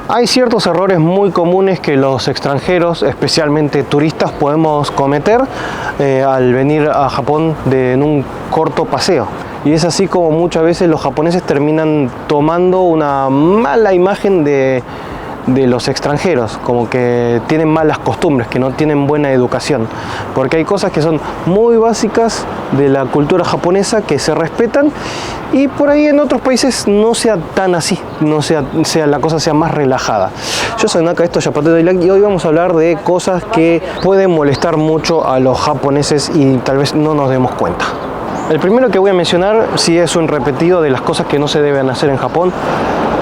Hay ciertos errores muy comunes que los extranjeros, especialmente turistas, podemos cometer al venir a Japón en un corto paseo. Y es así como muchas veces los japoneses terminan tomando una mala imagen de los extranjeros, como que tienen malas costumbres, que no tienen buena educación, porque hay cosas que son muy básicas de la cultura japonesa que se respetan y por ahí en otros países no sea tan así, la cosa sea más relajada. Yo soy Naka, esto es Zapatero Daylight y hoy vamos a hablar de cosas que pueden molestar mucho a los japoneses y tal vez no nos demos cuenta. El primero que voy a mencionar sí es un repetido de las cosas que no se deben hacer en Japón,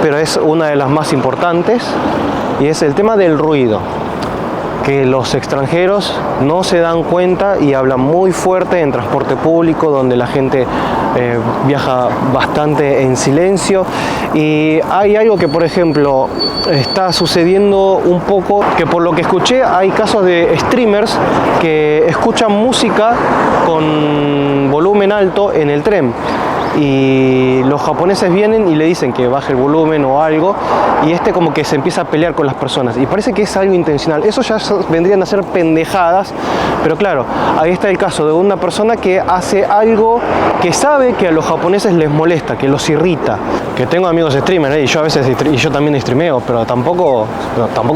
pero es una de las más importantes y es el tema del ruido, que los extranjeros no se dan cuenta y hablan muy fuerte en transporte público, donde la gente viaja bastante en silencio. Y hay algo que, por ejemplo, está sucediendo un poco, que por lo que escuché hay casos de streamers que escuchan música con volumen alto en el tren. Y los japoneses vienen y le dicen que baje el volumen o algo y como que se empieza a pelear con las personas y parece que es algo intencional. Eso ya vendrían a ser pendejadas, pero claro, ahí está el caso de una persona que hace algo que sabe que a los japoneses les molesta, que los irrita. Que tengo amigos streamers y yo a veces y yo también streameo, pero tampoco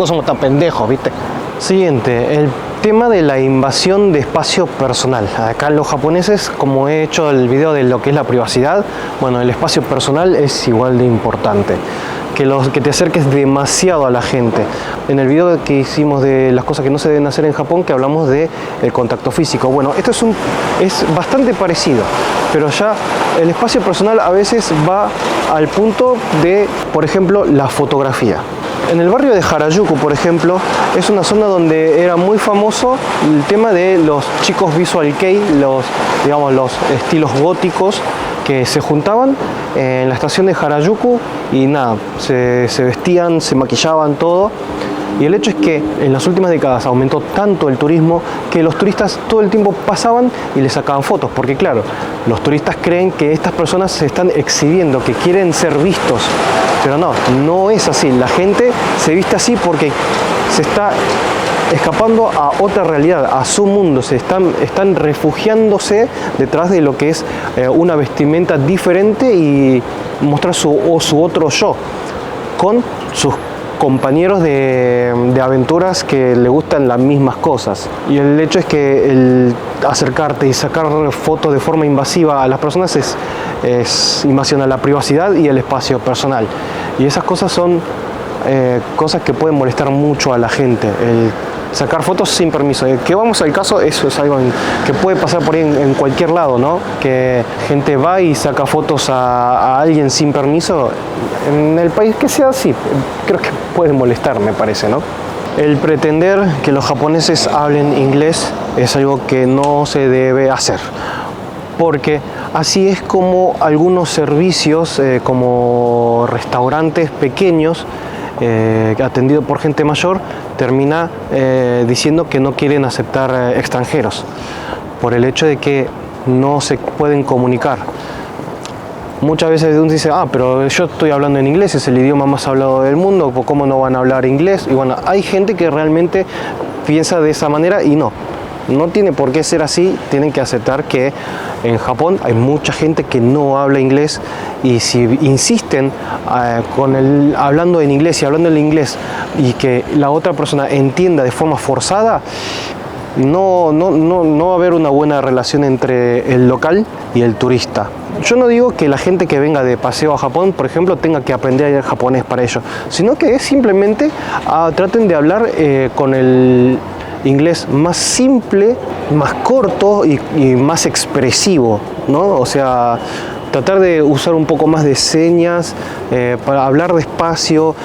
somos tan pendejos, ¿viste? Siguiente, el tema de la invasión de espacio personal. Acá los japoneses, como he hecho el video de lo que es la privacidad, bueno, el espacio personal es igual de importante. Que te acerques demasiado a la gente. En el video que hicimos de las cosas que no se deben hacer en Japón, que hablamos de el contacto físico. Bueno, esto es bastante parecido, pero ya el espacio personal a veces va al punto de, por ejemplo, la fotografía. En el barrio de Harajuku, por ejemplo, es una zona donde era muy famoso el tema de los chicos visual kei, los estilos góticos que se juntaban en la estación de Harajuku y nada, se vestían, se maquillaban, todo. Y el hecho es que en las últimas décadas aumentó tanto el turismo que los turistas todo el tiempo pasaban y les sacaban fotos, porque claro, los turistas creen que estas personas se están exhibiendo, que quieren ser vistos, pero no es así. La gente se viste así porque se está escapando a otra realidad, a su mundo, están refugiándose detrás de lo que es una vestimenta diferente y mostrar su otro yo con sus compañeros de aventuras que le gustan las mismas cosas. Y el hecho es que el acercarte y sacar fotos de forma invasiva a las personas es invasión a la privacidad y el espacio personal. Y esas cosas son cosas que pueden molestar mucho a la gente. El sacar fotos sin permiso. Que vamos al caso, eso es algo que puede pasar por ahí en cualquier lado, ¿no? Que gente va y saca fotos a alguien sin permiso. En el país que sea así, creo que puede molestar, me parece, ¿no? El pretender que los japoneses hablen inglés es algo que no se debe hacer, porque así es como algunos servicios, como restaurantes pequeños, atendido por gente mayor, termina diciendo que no quieren aceptar extranjeros por el hecho de que no se pueden comunicar. Muchas veces uno dice, pero yo estoy hablando en inglés, es el idioma más hablado del mundo, ¿cómo no van a hablar inglés? Y bueno, hay gente que realmente piensa de esa manera y no tiene por qué ser así. Tienen que aceptar que en Japón hay mucha gente que no habla inglés y si insisten hablando en inglés y hablando en inglés y que la otra persona entienda de forma forzada, no va a haber una buena relación entre el local y el turista. Yo no digo que la gente que venga de paseo a Japón, por ejemplo, tenga que aprender el japonés para ello, sino que simplemente traten de hablar con el inglés más simple, más corto y más expresivo, ¿no? O sea, tratar de usar un poco más de señas para hablar despacio,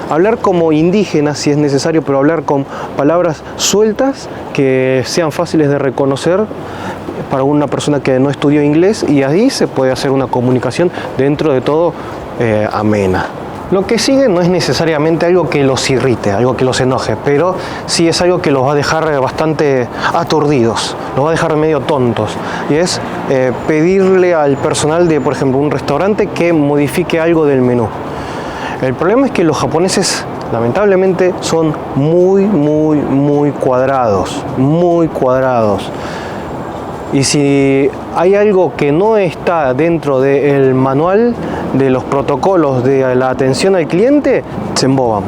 hablar como indígenas si es necesario, pero hablar con palabras sueltas que sean fáciles de reconocer para una persona que no estudió inglés, y ahí se puede hacer una comunicación dentro de todo amena. Lo que sigue no es necesariamente algo que los irrite, algo que los enoje, pero sí es algo que los va a dejar bastante aturdidos, los va a dejar medio tontos. Y es pedirle al personal de, por ejemplo, un restaurante que modifique algo del menú. El problema es que los japoneses lamentablemente son muy cuadrados, y si hay algo que no está dentro del manual de los protocolos de la atención al cliente, se emboban.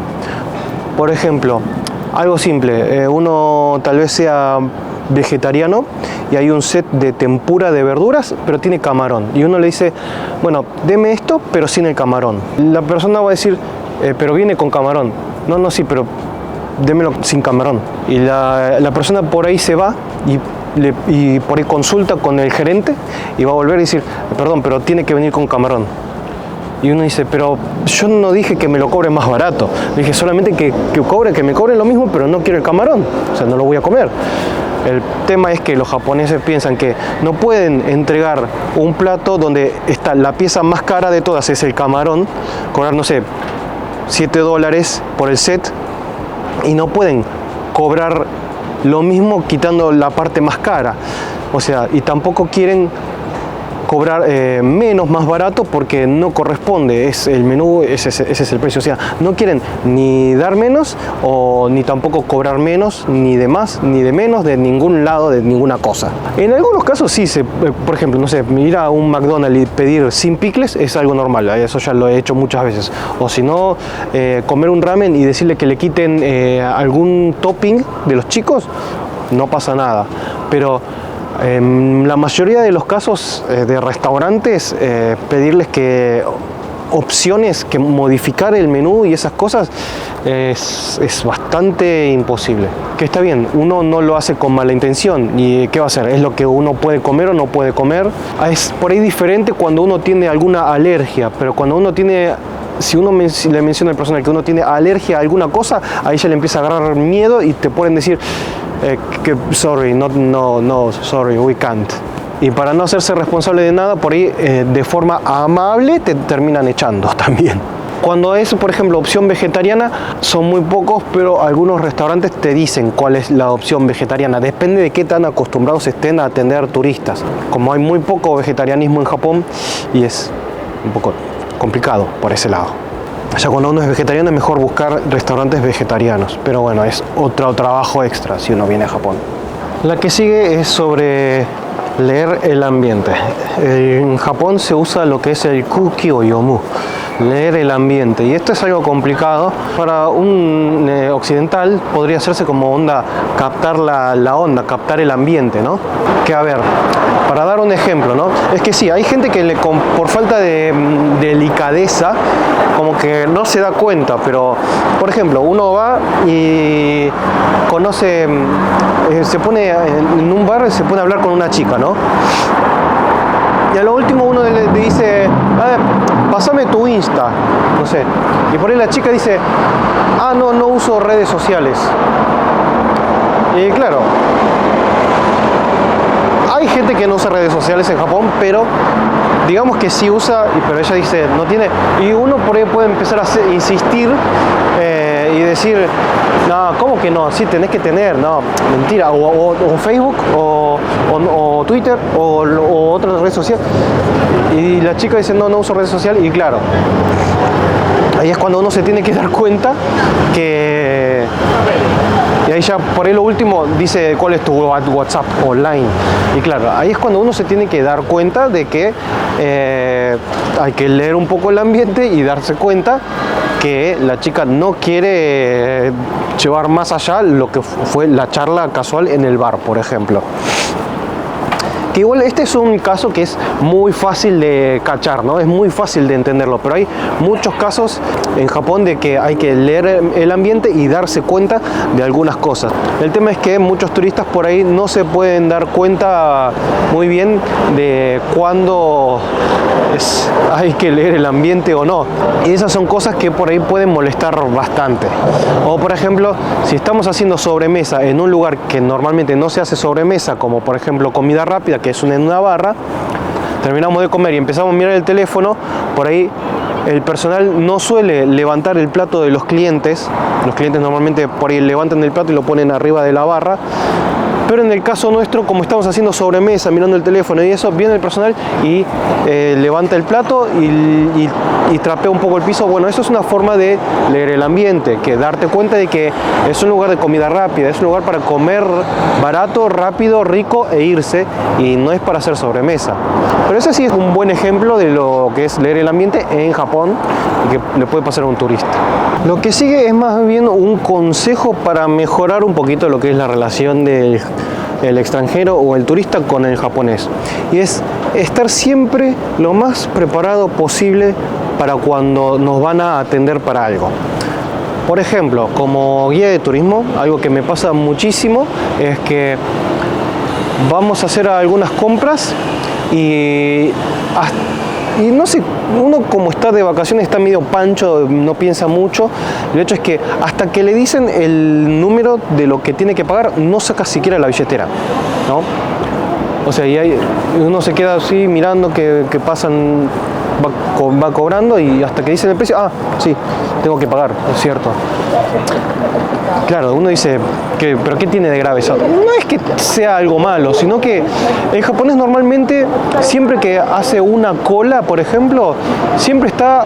Por ejemplo, algo simple, uno tal vez sea vegetariano y hay un set de tempura de verduras, pero tiene camarón, y uno le dice, bueno, deme esto pero sin el camarón. La persona va a decir, pero viene con camarón. No, sí, pero démelo sin camarón. Y la persona por ahí se va y por ahí consulta con el gerente y va a volver a decir, perdón, pero tiene que venir con camarón. Y uno dice, pero yo no dije que me lo cobre más barato, dije solamente que me cobre lo mismo, pero no quiero el camarón, o sea, no lo voy a comer. El tema es que los japoneses piensan que no pueden entregar un plato donde está la pieza más cara de todas, es el camarón, cobrar, no sé, $7 por el set, y no pueden cobrar lo mismo quitando la parte más cara. O sea, y tampoco quieren cobrar menos, más barato, porque no corresponde, es el menú, ese es el precio. O sea, no quieren ni dar menos ni tampoco cobrar menos, ni de más, ni de menos, de ningún lado, de ninguna cosa. En algunos casos sí, por ejemplo, no sé, ir a un McDonald's y pedir sin picles es algo normal, eso ya lo he hecho muchas veces. O si no, comer un ramen y decirle que le quiten algún topping de los chicos, no pasa nada. Pero en la mayoría de los casos de restaurantes, pedirles que opciones, que modificar el menú y esas cosas es bastante imposible. Que está bien, uno no lo hace con mala intención, y ¿qué va a hacer? Es lo que uno puede comer o no puede comer. Es por ahí diferente cuando uno tiene alguna alergia, pero cuando uno tiene... Si uno le menciona al personal que uno tiene alergia a alguna cosa, ahí ya le empieza a agarrar miedo y te pueden decir que sorry, sorry, we can't. Y para no hacerse responsable de nada, por ahí de forma amable te terminan echando también. Cuando es, por ejemplo, opción vegetariana, son muy pocos, pero algunos restaurantes te dicen cuál es la opción vegetariana. Depende de qué tan acostumbrados estén a atender turistas. Como hay muy poco vegetarianismo en Japón, y es un poco complicado por ese lado. Ya cuando uno es vegetariano es mejor buscar restaurantes vegetarianos, pero bueno, es otro trabajo extra si uno viene a Japón. La que sigue es sobre leer el ambiente. En Japón se usa lo que es el kuki o yomu, leer el ambiente, y esto es algo complicado. Para un occidental podría hacerse como onda, captar la onda, captar el ambiente, ¿no? Que a ver, para dar un ejemplo, ¿no? Es que sí, hay gente que por falta de delicadeza como que no se da cuenta, pero por ejemplo, uno va y conoce, se pone en un bar, se pone a hablar con una chica, ¿no? Y a lo último uno le dice, pásame tu Insta, no sé. Y por ahí la chica dice, no uso redes sociales. Y claro, hay gente que no usa redes sociales en Japón, pero digamos que sí usa, pero ella dice, no tiene. Y uno por ahí puede empezar a insistir y decir, no, ¿cómo que no? Sí, tenés que tener, no, mentira. O Facebook, o Twitter, o otra red social. Y la chica dice, no uso redes sociales. Y claro, ahí es cuando uno se tiene que dar cuenta que... Y ahí ya por ahí lo último dice cuál es tu WhatsApp online. Y claro, ahí es cuando uno se tiene que dar cuenta de que hay que leer un poco el ambiente y darse cuenta que la chica no quiere llevar más allá lo que fue la charla casual en el bar, por ejemplo. Que igual este es un caso que es muy fácil de cachar, ¿no? Es muy fácil de entenderlo, pero hay muchos casos en Japón de que hay que leer el ambiente y darse cuenta de algunas cosas. El tema es que muchos turistas por ahí no se pueden dar cuenta muy bien de cuándo hay que leer el ambiente o no. Y esas son cosas que por ahí pueden molestar bastante. O por ejemplo, si estamos haciendo sobremesa en un lugar que normalmente no se hace sobremesa, como por ejemplo comida rápida, que es en una barra, terminamos de comer y empezamos a mirar el teléfono, por ahí el personal no suele levantar el plato de los clientes normalmente por ahí levantan el plato y lo ponen arriba de la barra, Pero en el caso nuestro, como estamos haciendo sobremesa, mirando el teléfono y eso, viene el personal y levanta el plato y trapea un poco el piso. Bueno, eso es una forma de leer el ambiente, que darte cuenta de que es un lugar de comida rápida, es un lugar para comer barato, rápido, rico e irse, y no es para hacer sobremesa. Pero ese sí es un buen ejemplo de lo que es leer el ambiente en Japón y que le puede pasar a un turista. Lo que sigue es más bien un consejo para mejorar un poquito lo que es la relación del extranjero o el turista con el japonés, y es estar siempre lo más preparado posible para cuando nos van a atender para algo. Por ejemplo, como guía de turismo, algo que me pasa muchísimo es que vamos a hacer algunas compras y no sé, uno como está de vacaciones está medio pancho, no piensa mucho. El hecho es que hasta que le dicen el número de lo que tiene que pagar, no saca siquiera la billetera, ¿no? O sea, uno se queda así mirando que pasan, va cobrando, y hasta que dicen el precio, sí, tengo que pagar, es cierto. Claro, uno dice, ¿pero qué tiene de grave eso? No es que sea algo malo, sino que el japonés normalmente, siempre que hace una cola, por ejemplo, siempre está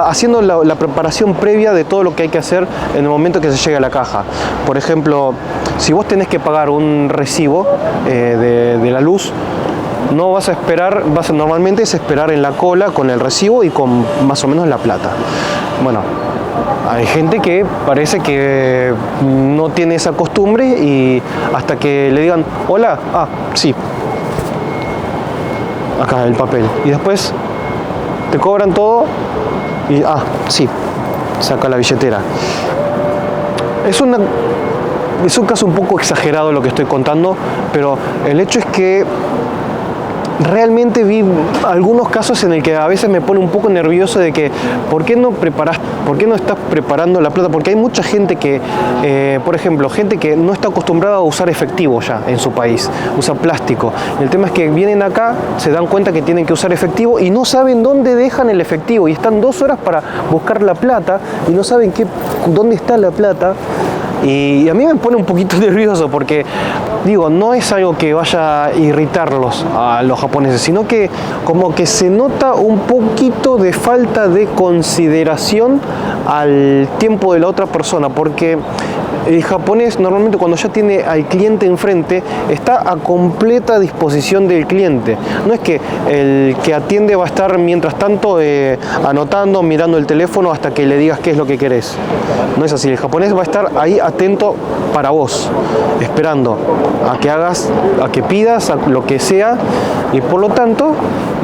haciendo la preparación previa de todo lo que hay que hacer en el momento que se llegue a la caja. Por ejemplo, si vos tenés que pagar un recibo de la luz, no vas a esperar, normalmente es esperar en la cola con el recibo y con más o menos la plata. Bueno, hay gente que parece que no tiene esa costumbre, y hasta que le digan, hola, sí, acá el papel, y después te cobran todo y, sí, saca la billetera. Es un caso un poco exagerado lo que estoy contando, pero el hecho es que realmente vi algunos casos en el que a veces me pone un poco nervioso de que ¿por qué no estás preparando la plata? Porque hay mucha gente que, por ejemplo, gente que no está acostumbrada a usar efectivo ya en su país, usa plástico. El tema es que vienen acá, se dan cuenta que tienen que usar efectivo y no saben dónde dejan el efectivo, y están 2 horas para buscar la plata y no saben dónde está la plata. Y a mí me pone un poquito nervioso porque, digo, no es algo que vaya a irritarlos a los japoneses, sino que como que se nota un poquito de falta de consideración al tiempo de la otra persona, porque el japonés normalmente cuando ya tiene al cliente enfrente está a completa disposición del cliente. No es que el que atiende va a estar mientras tanto anotando, mirando el teléfono hasta que le digas qué es lo que querés. No es así, el japonés va a estar ahí atento para vos, esperando a que hagas, a que pidas, a lo que sea, y por lo tanto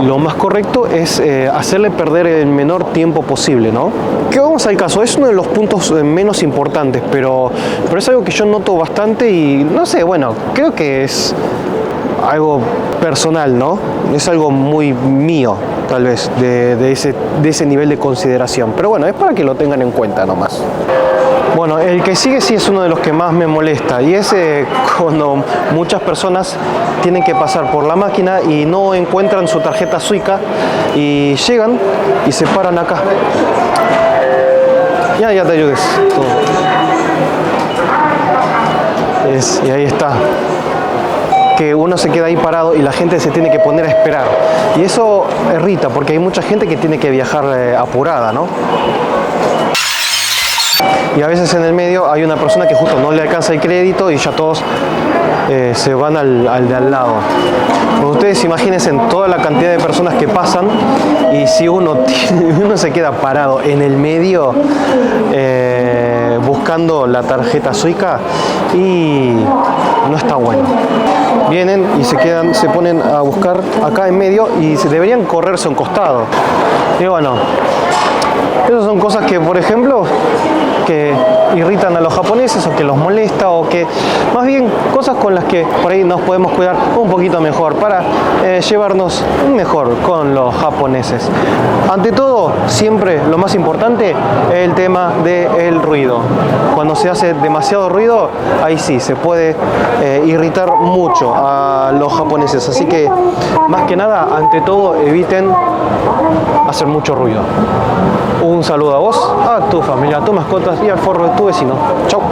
lo más correcto es hacerle perder el menor tiempo posible, ¿no? Que vamos al caso, es uno de los puntos menos importantes, pero es algo que yo noto bastante y no sé, bueno, creo que es algo personal, ¿no? Es algo muy mío, tal vez, de ese nivel de consideración, pero bueno, es para que lo tengan en cuenta nomás. Bueno, el que sigue sí es uno de los que más me molesta, y es cuando muchas personas tienen que pasar por la máquina y no encuentran su tarjeta Suica y llegan y se paran acá. Ya te ayudes. Y ahí está. Que uno se queda ahí parado y la gente se tiene que poner a esperar. Y eso irrita porque hay mucha gente que tiene que viajar apurada, ¿no? Y a veces en el medio hay una persona que justo no le alcanza el crédito y ya todos se van al de al lado. Pues ustedes imagínense toda la cantidad de personas que pasan, y si uno se queda parado en el medio buscando la tarjeta Suica, y no está bueno. Vienen y se ponen a buscar acá en medio y deberían correrse a un costado. Y bueno, esas son cosas que, por ejemplo, que irritan a los japoneses o que los molesta, o que más bien cosas con las que por ahí nos podemos cuidar un poquito mejor para llevarnos mejor con los japoneses. Ante todo, siempre lo más importante es el tema del ruido. Cuando se hace demasiado ruido, ahí sí se puede irritar mucho a los japoneses, así que más que nada, ante todo, eviten hacer mucho ruido. Un saludo a vos, a tu familia, a tus mascotas y al forro de tu vecino. Chau.